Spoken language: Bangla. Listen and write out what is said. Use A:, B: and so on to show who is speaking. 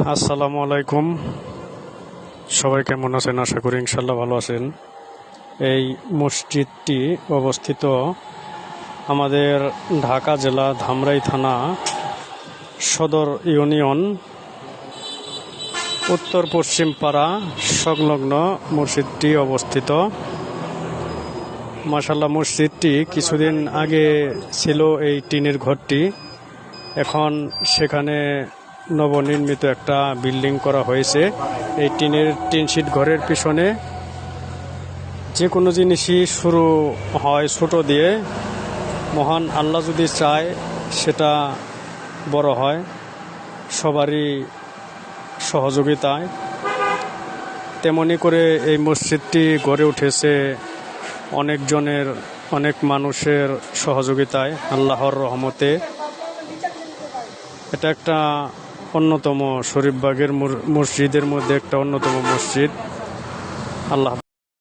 A: আসসালামু আলাইকুম। সবাই কেমন আছেন? আশা করি ইনশাল্লাহ ভালো আছেন। এই মসজিদটি অবস্থিত আমাদের ঢাকা জেলা ধামরাই থানা সদর ইউনিয়ন উত্তর পশ্চিম পাড়া সংলগ্ন মসজিদটি অবস্থিত। মাশাআল্লাহ, মসজিদটি কিছুদিন আগে ছিল এই টিনের ঘরটি, এখন সেখানে নবনির্মিত একটা বিল্ডিং করা হয়েছে। এই টিন শিট ঘরের পিছনে যে কোনো জিনিসই শুরু হয় ছোট দিয়ে, মহান আল্লাহ যদি চায় সেটা বড় হয় সবারই সহযোগিতায়। তেমনি করে এই মসজিদটি গড়ে উঠেছে অনেক মানুষের সহযোগিতায়, আল্লাহর রহমতে। এটা একটা অন্যতম শরীফবাগের মসজিদের মধ্যে একটা অন্যতম মসজিদ। আল্লাহ